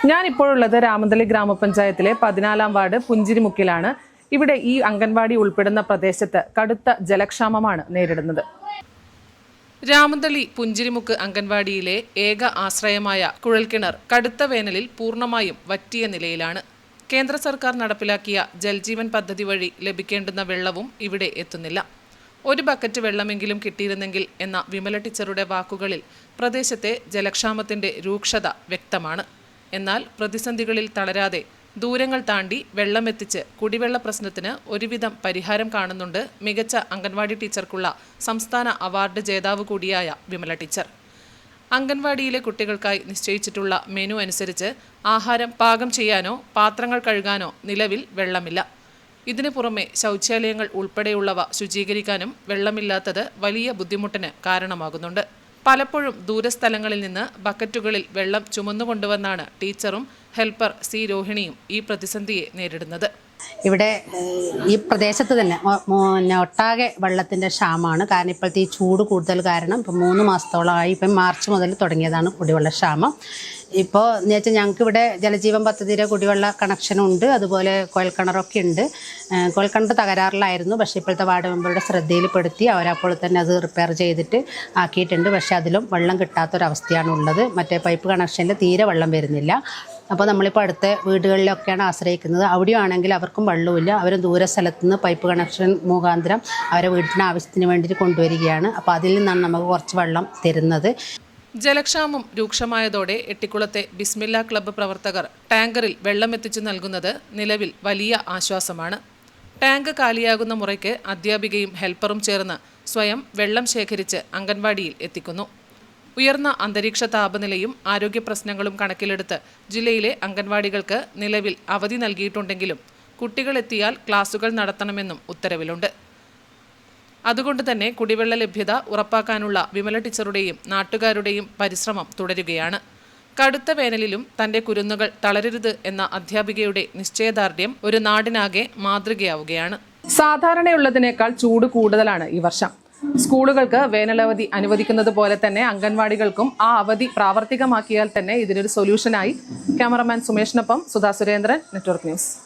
ഞാനിപ്പോഴുള്ളത് രാമന്തളി ഗ്രാമപഞ്ചായത്തിലെ 14-ാം വാർഡ് പുഞ്ചിരിമുക്കിലാണ്. ഇവിടെ ഈ അംഗൻവാടി ഉൾപ്പെടുന്ന പ്രദേശത്ത് കടുത്ത ജലക്ഷാമമാണ് നേരിടുന്നത്. രാമന്തളി പുഞ്ചിരിമുക്ക് അംഗൻവാടിയിലെ ഏക ആശ്രയമായ കുഴൽക്കിണർ കടുത്ത വേനലിൽ പൂർണ്ണമായും വറ്റിയ നിലയിലാണ്. കേന്ദ്ര സർക്കാർ നടപ്പിലാക്കിയ ജൽജീവൻ പദ്ധതി വഴി ലഭിക്കേണ്ടുന്ന വെള്ളവും ഇവിടെ എത്തുന്നില്ല. ഒരു ബക്കറ്റ് വെള്ളമെങ്കിലും കിട്ടിയിരുന്നെങ്കിൽ എന്ന വിമല ടീച്ചറുടെ വാക്കുകളിൽ പ്രദേശത്തെ ജലക്ഷാമത്തിന്റെ രൂക്ഷത വ്യക്തമാണ്. എന്നാൽ പ്രതിസന്ധികളിൽ തളരാതെ ദൂരങ്ങൾ താണ്ടി വെള്ളമെത്തിച്ച് കുടിവെള്ള പ്രശ്നത്തിന് ഒരുവിധം പരിഹാരം കാണുന്നുണ്ട് മികച്ച അംഗൻവാടി ടീച്ചർക്കുള്ള സംസ്ഥാന അവാർഡ് ജേതാവ് കൂടിയായ വിമല ടീച്ചർ. അംഗൻവാടിയിലെ കുട്ടികൾക്കായി നിശ്ചയിച്ചിട്ടുള്ള മെനു അനുസരിച്ച് ആഹാരം പാകം ചെയ്യാനോ പാത്രങ്ങൾ കഴുകാനോ നിലവിൽ വെള്ളമില്ല. ഇതിനു പുറമെ ശൗചാലയങ്ങൾ ഉൾപ്പെടെയുള്ളവ ശുചീകരിക്കാനും വെള്ളമില്ലാത്തത് വലിയ ബുദ്ധിമുട്ടിന് കാരണമാകുന്നുണ്ട്. പലപ്പോഴും ദൂരസ്ഥലങ്ങളിൽ നിന്ന് ബക്കറ്റുകളിൽ വെള്ളം ചുമന്നുകൊണ്ടുവന്നാണ് ടീച്ചറും ഹെൽപ്പർ സി രോഹിണിയും ഈ പ്രതിസന്ധിയെ നേരിടുന്നത്. ഇവിടെ ഈ പ്രദേശത്ത് തന്നെ ഒട്ടാകെ വെള്ളത്തിൻ്റെ ക്ഷാമമാണ്. കാരണം ഇപ്പോഴത്തെ ഈ ചൂട് കൂടുതൽ കാരണം ഇപ്പം 3 മാസത്തോളമായി, ഇപ്പം മാർച്ച് മുതൽ തുടങ്ങിയതാണ് കുടിവെള്ള ക്ഷാമം. ഇപ്പോൾ എന്ന് വെച്ചാൽ ഞങ്ങൾക്ക് ഇവിടെ ജലജീവൻ പദ്ധതിയുടെ കുടിവെള്ള കണക്ഷനുണ്ട്, അതുപോലെ കുഴൽക്കിണറൊക്കെ ഉണ്ട്. കുഴൽക്കിണർ തകരാറിലായിരുന്നു, പക്ഷേ ഇപ്പോഴത്തെ വാർഡ് മെമ്പറുടെ ശ്രദ്ധയിൽപ്പെടുത്തി അവരപ്പോൾ തന്നെ അത് റിപ്പയർ ചെയ്തിട്ട് ആക്കിയിട്ടുണ്ട്. പക്ഷേ അതിലും വെള്ളം കിട്ടാത്തൊരവസ്ഥയാണ് ഉള്ളത്. മറ്റേ പൈപ്പ് കണക്ഷനിൽ തീരെ വെള്ളം വരുന്നില്ല. അപ്പോൾ നമ്മളിപ്പോൾ അടുത്ത വീടുകളിലൊക്കെയാണ് ആശ്രയിക്കുന്നത്. അവിടെയാണെങ്കിൽ അവർക്കും വെള്ളമില്ല. അവർ ദൂര സ്ഥലത്തു നിന്ന് പൈപ്പ് കണക്ഷൻ മുഖാന്തരം അവരെ വീട്ടിന് ആവശ്യത്തിന് വേണ്ടിയിട്ട് കൊണ്ടുവരികയാണ്. അപ്പോൾ അതിൽ നിന്നാണ് നമുക്ക് കുറച്ച് വെള്ളം തരുന്നത്. ജലക്ഷാമം രൂക്ഷമായതോടെ എട്ടിക്കുളത്തെ ബിസ്മില്ല ക്ലബ്ബ് പ്രവർത്തകർ ടാങ്കറിൽ വെള്ളമെത്തിച്ചു നൽകുന്നത് നിലവിൽ വലിയ ആശ്വാസമാണ്. ടാങ്ക് കാലിയാകുന്ന മുറയ്ക്ക് അധ്യാപികയും ഹെൽപ്പറും ചേർന്ന് സ്വയം വെള്ളം ശേഖരിച്ച് അംഗൻവാടിയിൽ എത്തിക്കുന്നു. ഉയർന്ന അന്തരീക്ഷ താപനിലയും ആരോഗ്യ പ്രശ്നങ്ങളും കണക്കിലെടുത്ത് ജില്ലയിലെ അംഗൻവാടികൾക്ക് നിലവിൽ അവധി നൽകിയിട്ടുണ്ടെങ്കിലും കുട്ടികളെത്തിയാൽ ക്ലാസുകൾ നടത്തണമെന്നും ഉത്തരവിലുണ്ട്. അതുകൊണ്ട് തന്നെ കുടിവെള്ള ലഭ്യത ഉറപ്പാക്കാനുള്ള വിമല ടീച്ചറുടെയും നാട്ടുകാരുടെയും പരിശ്രമം തുടരുകയാണ്. കടുത്ത വേനലിലും തന്റെ കുരുന്നുകൾ തളരരുത് എന്ന അധ്യാപികയുടെ നിശ്ചയദാർഢ്യം ഒരു നാടിനാകെ മാതൃകയാവുകയാണ്. സാധാരണയുള്ളതിനേക്കാൾ ചൂട് കൂടുതലാണ് ഈ വർഷം. സ്കൂളുകൾക്ക് വേനലവധി അനുവദിക്കുന്നത് പോലെ തന്നെ അംഗൻവാടികൾക്കും ആ അവധി പ്രാവർത്തികമാക്കിയാൽ തന്നെ ഇതിനൊരു സൊല്യൂഷനായി. ക്യാമറമാൻ സുമേഷിനൊപ്പം സുധാ സുരേന്ദ്രൻ, നെറ്റ്വർക്ക് ന്യൂസ്.